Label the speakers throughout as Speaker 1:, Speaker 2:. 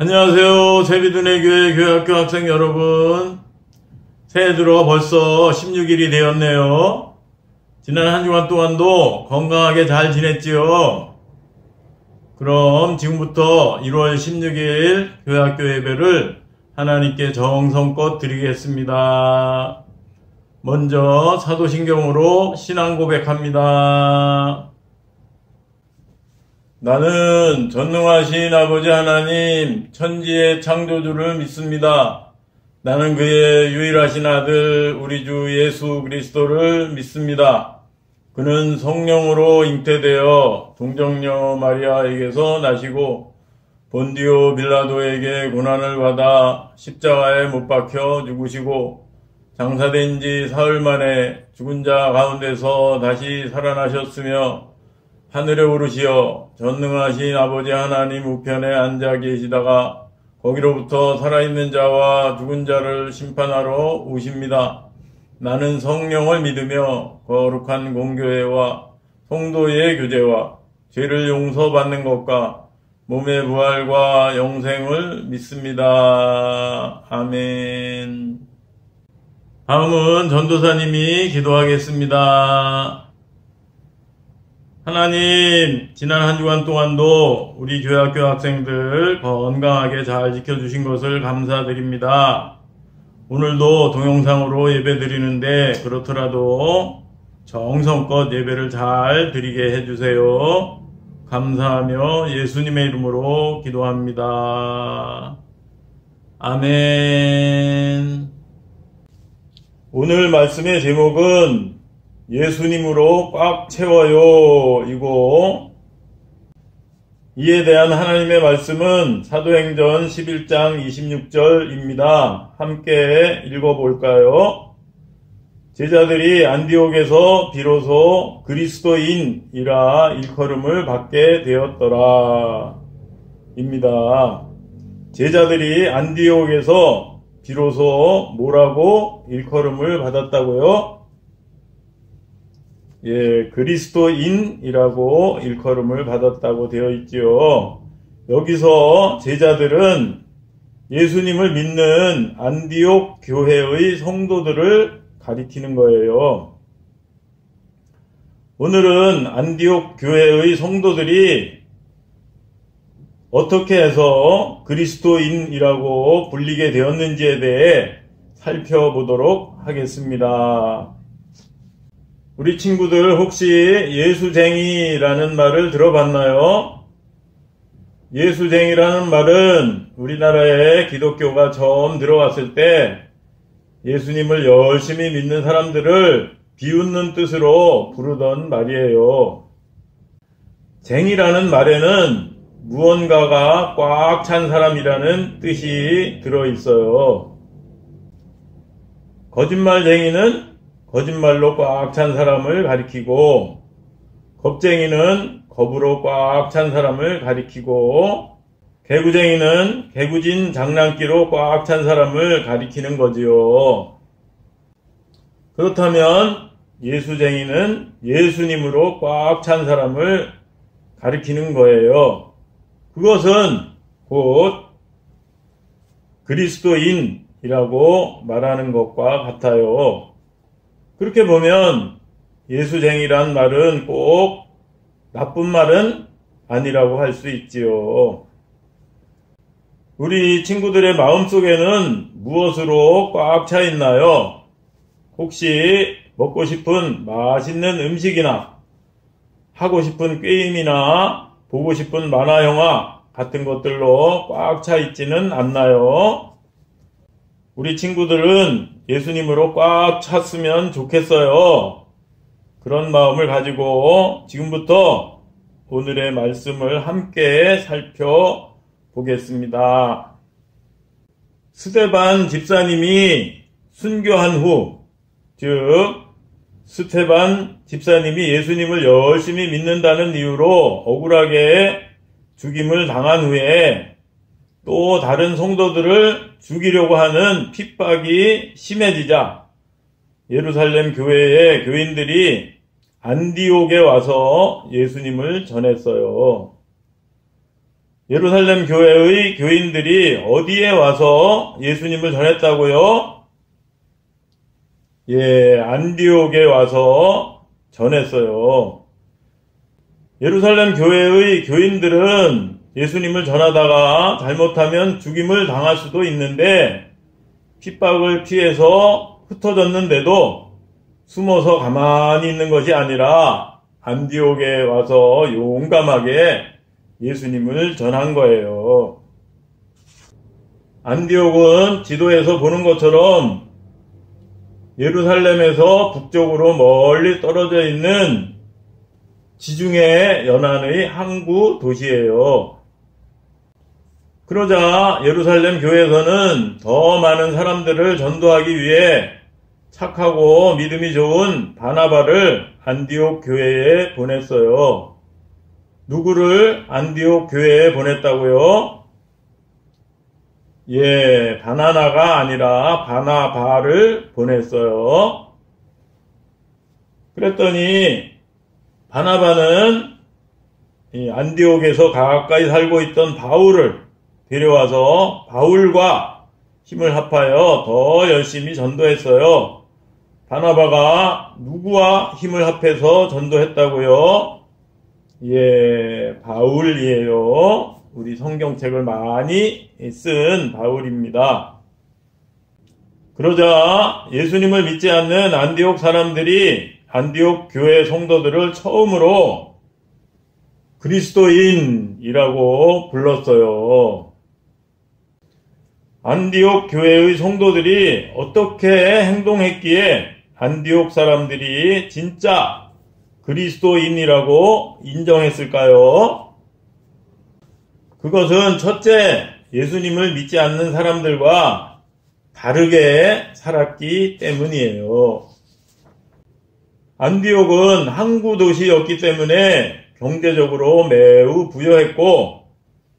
Speaker 1: 안녕하세요. 제비둔의 교회 교회학교 학생 여러분. 새해 들어 벌써 16일이 되었네요. 지난 한 주간 동안도 건강하게 잘 지냈지요? 그럼 지금부터 1월 16일 교회학교 예배를 하나님께 정성껏 드리겠습니다. 먼저 사도신경으로 신앙 고백합니다. 나는 전능하신 아버지 하나님, 천지의 창조주를 믿습니다. 나는 그의 유일하신 아들, 우리 주 예수 그리스도를 믿습니다. 그는 성령으로 잉태되어 동정녀 마리아에게서 나시고 본디오 빌라도에게 고난을 받아 십자가에 못 박혀 죽으시고 장사된 지 사흘 만에 죽은 자 가운데서 다시 살아나셨으며 하늘에 오르시어 전능하신 아버지 하나님 우편에 앉아 계시다가 거기로부터 살아있는 자와 죽은 자를 심판하러 오십니다. 나는 성령을 믿으며 거룩한 공교회와 성도의 교제와 죄를 용서받는 것과 몸의 부활과 영생을 믿습니다. 아멘. 다음은 전도사님이 기도하겠습니다. 하나님, 지난 한 주간 동안도 우리 교회학교 학생들 건강하게 잘 지켜주신 것을 감사드립니다. 오늘도 동영상으로 예배 드리는데 그렇더라도 정성껏 예배를 잘 드리게 해주세요. 감사하며 예수님의 이름으로 기도합니다. 아멘. 오늘 말씀의 제목은 예수님으로 꽉 채워요 이고, 이에 대한 하나님의 말씀은 사도행전 11장 26절입니다. 함께 읽어볼까요? 제자들이 안디옥에서 비로소 그리스도인이라 일컬음을 받게 되었더라 입니다. 제자들이 안디옥에서 비로소 뭐라고 일컬음을 받았다고요? 그리스도인이라고 일컬음을 받았다고 되어 있지요. 여기서 제자들은 예수님을 믿는 안디옥 교회의 성도들을 가리키는 거예요. 오늘은 안디옥 교회의 성도들이 어떻게 해서 그리스도인이라고 불리게 되었는지에 대해 살펴보도록 하겠습니다. 우리 친구들 혹시 예수쟁이라는 말을 들어봤나요? 예수쟁이라는 말은 우리나라에 기독교가 처음 들어왔을 때 예수님을 열심히 믿는 사람들을 비웃는 뜻으로 부르던 말이에요. 쟁이라는 말에는 무언가가 꽉 찬 사람이라는 뜻이 들어있어요. 거짓말쟁이는 거짓말로 꽉 찬 사람을 가리키고, 겁쟁이는 겁으로 꽉 찬 사람을 가리키고, 개구쟁이는 개구진 장난기로 꽉 찬 사람을 가리키는 거지요. 그렇다면 예수쟁이는 예수님으로 꽉 찬 사람을 가리키는 거예요. 그것은 곧 그리스도인이라고 말하는 것과 같아요. 그렇게 보면 예수쟁이란 말은 꼭 나쁜 말은 아니라고 할 수 있지요. 우리 친구들의 마음속에는 무엇으로 꽉 차 있나요? 혹시 먹고 싶은 맛있는 음식이나 하고 싶은 게임이나 보고 싶은 만화 영화 같은 것들로 꽉 차 있지는 않나요? 우리 친구들은 예수님으로 꽉 찼으면 좋겠어요. 그런 마음을 가지고 지금부터 오늘의 말씀을 함께 살펴보겠습니다. 스데반 집사님이 순교한 후, 즉 스데반 집사님이 예수님을 열심히 믿는다는 이유로 억울하게 죽임을 당한 후에 또 다른 성도들을 죽이려고 하는 핍박이 심해지자 예루살렘 교회의 교인들이 안디옥에 와서 예수님을 전했어요. 예루살렘 교회의 교인들이 어디에 와서 예수님을 전했다고요? 예, 안디옥에 와서 전했어요. 예루살렘 교회의 교인들은 예수님을 전하다가 잘못하면 죽임을 당할 수도 있는데 핍박을 피해서 흩어졌는데도 숨어서 가만히 있는 것이 아니라 안디옥에 와서 용감하게 예수님을 전한 거예요. 안디옥은 지도에서 보는 것처럼 예루살렘에서 북쪽으로 멀리 떨어져 있는 지중해 연안의 항구 도시예요. 그러자 예루살렘 교회에서는 더 많은 사람들을 전도하기 위해 착하고 믿음이 좋은 바나바를 안디옥 교회에 보냈어요. 누구를 안디옥 교회에 보냈다고요? 예, 바나나가 아니라 바나바를 보냈어요. 그랬더니 바나바는 이 안디옥에서 가까이 살고 있던 바울을 데려와서 바울과 힘을 합하여 더 열심히 전도했어요. 바나바가 누구와 힘을 합해서 전도했다고요? 예, 바울이에요. 우리 성경책을 많이 쓴 바울입니다. 그러자 예수님을 믿지 않는 안디옥 사람들이 안디옥 교회 성도들을 처음으로 그리스도인이라고 불렀어요. 안디옥 교회의 성도들이 어떻게 행동했기에 안디옥 사람들이 진짜 그리스도인이라고 인정했을까요? 그것은 첫째, 예수님을 믿지 않는 사람들과 다르게 살았기 때문이에요. 안디옥은 항구 도시였기 때문에 경제적으로 매우 부유했고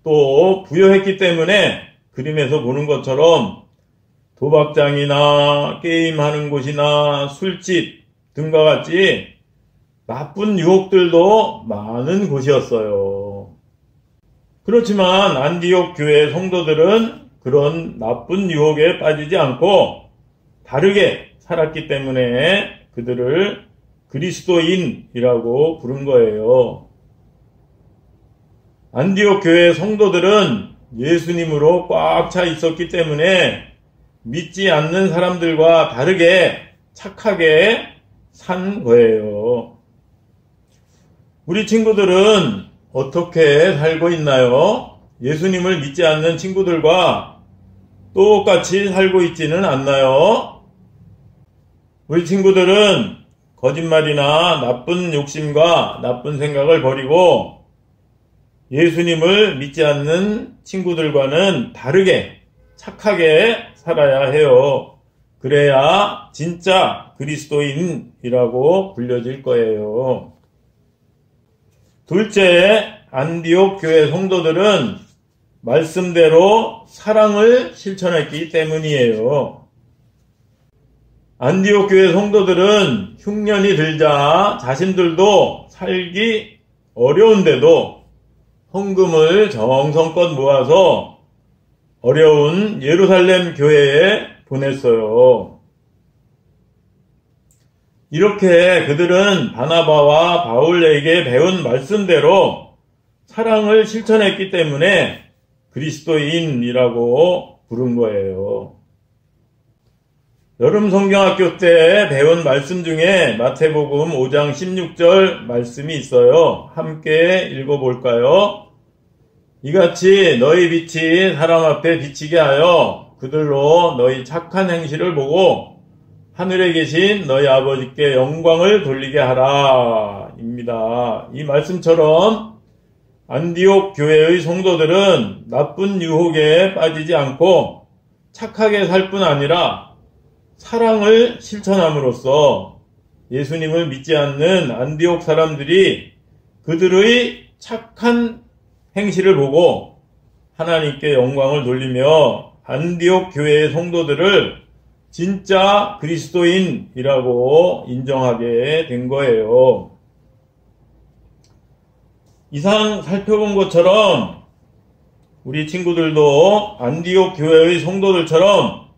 Speaker 1: 또 부유했기 때문에 그림에서 보는 것처럼 도박장이나 게임하는 곳이나 술집 등과 같이 나쁜 유혹들도 많은 곳이었어요. 그렇지만 안디옥 교회 성도들은 그런 나쁜 유혹에 빠지지 않고 다르게 살았기 때문에 그들을 그리스도인이라고 부른 거예요. 안디옥 교회 성도들은 예수님으로 꽉 차 있었기 때문에 믿지 않는 사람들과 다르게 착하게 산 거예요. 우리 친구들은 어떻게 살고 있나요? 예수님을 믿지 않는 친구들과 똑같이 살고 있지는 않나요? 우리 친구들은 거짓말이나 나쁜 욕심과 나쁜 생각을 버리고 예수님을 믿지 않는 친구들과는 다르게 착하게 살아야 해요. 그래야 진짜 그리스도인이라고 불려질 거예요. 둘째, 안디옥 교회 성도들은 말씀대로 사랑을 실천했기 때문이에요. 안디옥 교회 성도들은 흉년이 들자 자신들도 살기 어려운데도 헌금을 정성껏 모아서 어려운 예루살렘 교회에 보냈어요. 이렇게 그들은 바나바와 바울에게 배운 말씀대로 사랑을 실천했기 때문에 그리스도인이라고 부른 거예요. 여름 성경학교 때 배운 말씀 중에 마태복음 5장 16절 말씀이 있어요. 함께 읽어볼까요? 이같이 너희 빛이 사람 앞에 비치게 하여 그들로 너희 착한 행실을 보고 하늘에 계신 너희 아버지께 영광을 돌리게 하라 입니다. 이 말씀처럼 안디옥 교회의 성도들은 나쁜 유혹에 빠지지 않고 착하게 살 뿐 아니라 사랑을 실천함으로써 예수님을 믿지 않는 안디옥 사람들이 그들의 착한 행실을 보고 하나님께 영광을 돌리며 안디옥 교회의 성도들을 진짜 그리스도인이라고 인정하게 된 거예요. 이상 살펴본 것처럼 우리 친구들도 안디옥 교회의 성도들처럼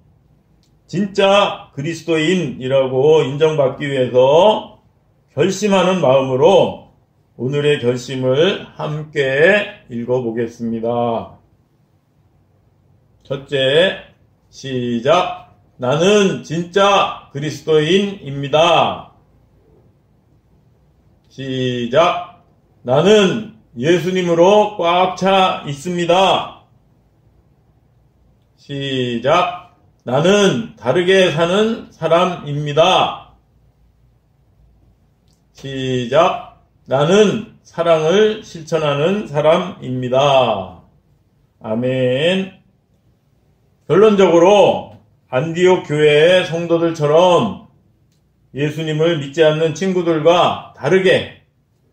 Speaker 1: 진짜 그리스도인이라고 인정받기 위해서 결심하는 마음으로 오늘의 결심을 함께 읽어보겠습니다. 첫째, 시작. 나는 진짜 그리스도인입니다. 시작. 나는 예수님으로 꽉 차 있습니다. 시작. 나는 다르게 사는 사람입니다. 시작. 나는 사랑을 실천하는 사람입니다. 아멘. 결론적으로 안디옥 교회의 성도들처럼 예수님을 믿지 않는 친구들과 다르게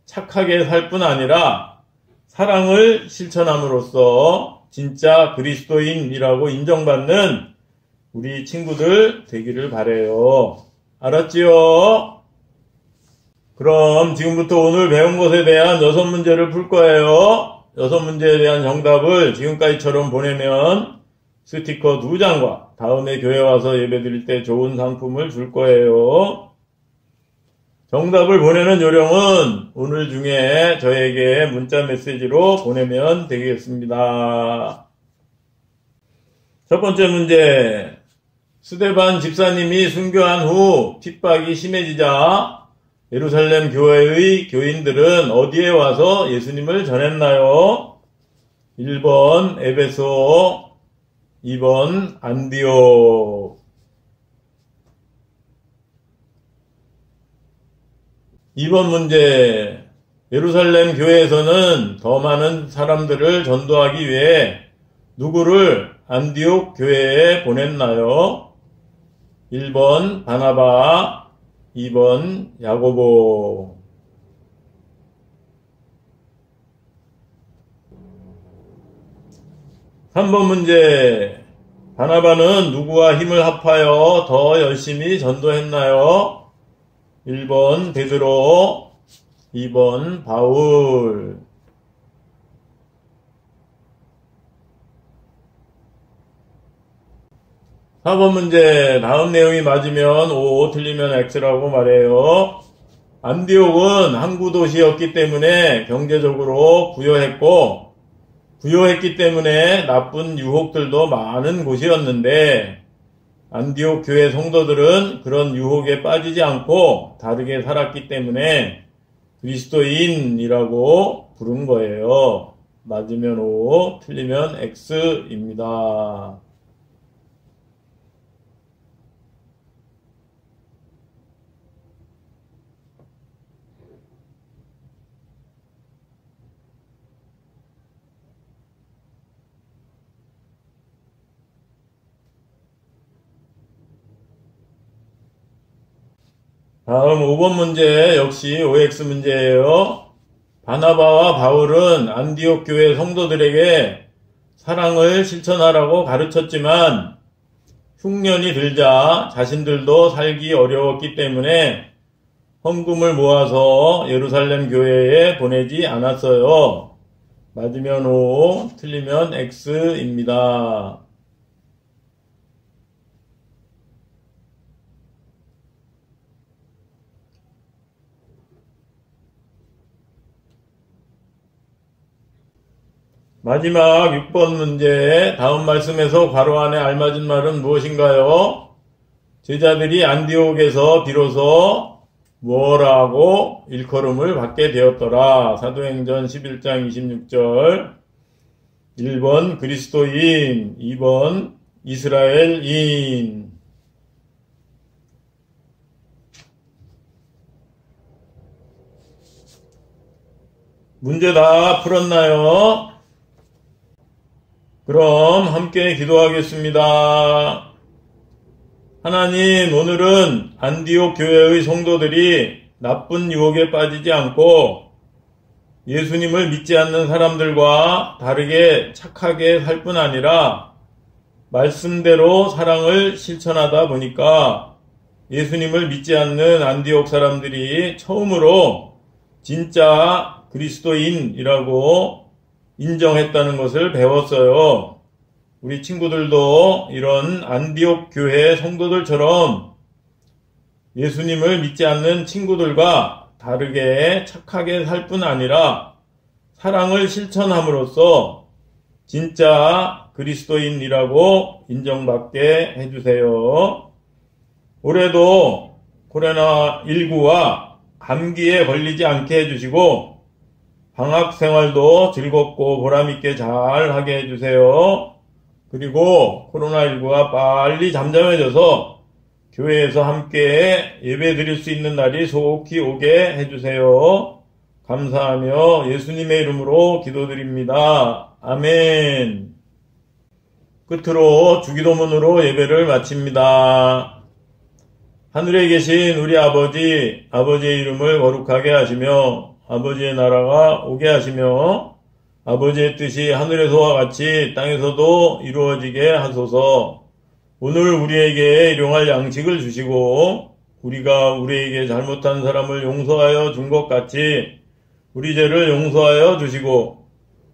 Speaker 1: 착하게 살 뿐 아니라 사랑을 실천함으로써 진짜 그리스도인이라고 인정받는 우리 친구들 되기를 바라요. 알았지요? 그럼 지금부터 오늘 배운 것에 대한 6문제를 풀 거예요. 6문제에 대한 정답을 지금까지처럼 보내면 스티커 2장과 다음에 교회 와서 예배 드릴 때 좋은 상품을 줄 거예요. 정답을 보내는 요령은 오늘 중에 저에게 문자 메시지로 보내면 되겠습니다. 첫 번째 문제. 스데반 집사님이 순교한 후 핍박이 심해지자 예루살렘 교회의 교인들은 어디에 와서 예수님을 전했나요? 1번 에베소, 2번 안디옥. 2번 문제. 예루살렘 교회에서는 더 많은 사람들을 전도하기 위해 누구를 안디옥 교회에 보냈나요? 1번 바나바, 2번 야고보. 3번 문제. 바나바는 누구와 힘을 합하여 더 열심히 전도했나요? 1번 베드로, 2번 바울. 4번 문제. 다음 내용이 맞으면 O, 틀리면 X라고 말해요. 안디옥은 항구 도시였기 때문에 경제적으로 부여했기 때문에 나쁜 유혹들도 많은 곳이었는데 안디옥 교회 성도들은 그런 유혹에 빠지지 않고 다르게 살았기 때문에 그리스도인이라고 부른 거예요. 맞으면 O, 틀리면 X입니다. 다음 5번 문제 역시 OX 문제예요. 바나바와 바울은 안디옥 교회 성도들에게 사랑을 실천하라고 가르쳤지만 흉년이 들자 자신들도 살기 어려웠기 때문에 헌금을 모아서 예루살렘 교회에 보내지 않았어요. 맞으면 O, 틀리면 X입니다. 마지막 6번 문제. 다음 말씀에서 괄호 안에 알맞은 말은 무엇인가요? 제자들이 안디옥에서 비로소 뭐라고 일컬음을 받게 되었더라. 사도행전 11장 26절. 1번 그리스도인, 2번 이스라엘인. 문제 다 풀었나요? 그럼 함께 기도하겠습니다. 하나님, 오늘은 안디옥 교회의 성도들이 나쁜 유혹에 빠지지 않고 예수님을 믿지 않는 사람들과 다르게 착하게 살 뿐 아니라 말씀대로 사랑을 실천하다 보니까 예수님을 믿지 않는 안디옥 사람들이 처음으로 진짜 그리스도인이라고 인정했다는 것을 배웠어요. 우리 친구들도 이런 안디옥 교회 성도들처럼 예수님을 믿지 않는 친구들과 다르게 착하게 살 뿐 아니라 사랑을 실천함으로써 진짜 그리스도인이라고 인정받게 해주세요. 올해도 코로나19와 감기에 걸리지 않게 해주시고 방학 생활도 즐겁고 보람있게 잘 하게 해주세요. 그리고 코로나19가 빨리 잠잠해져서 교회에서 함께 예배 드릴 수 있는 날이 속히 오게 해주세요. 감사하며 예수님의 이름으로 기도드립니다. 아멘. 끝으로 주기도문으로 예배를 마칩니다. 하늘에 계신 우리 아버지, 아버지의 이름을 거룩하게 하시며 아버지의 나라가 오게 하시며 아버지의 뜻이 하늘에서와 같이 땅에서도 이루어지게 하소서. 오늘 우리에게 일용할 양식을 주시고 우리가 우리에게 잘못한 사람을 용서하여 준 것 같이 우리 죄를 용서하여 주시고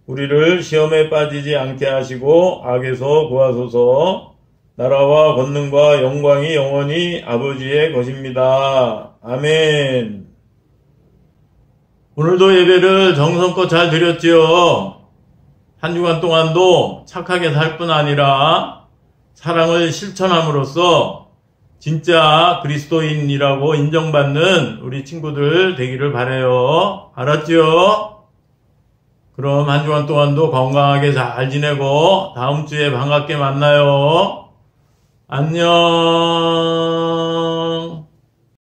Speaker 1: 우리를 시험에 빠지지 않게 하시고 악에서 구하소서. 나라와 권능과 영광이 영원히 아버지의 것입니다. 아멘. 오늘도 예배를 정성껏 잘 드렸지요. 한 주간 동안도 착하게 살 뿐 아니라 사랑을 실천함으로써 진짜 그리스도인이라고 인정받는 우리 친구들 되기를 바라요. 알았죠? 그럼 한 주간 동안도 건강하게 잘 지내고 다음 주에 반갑게 만나요. 안녕.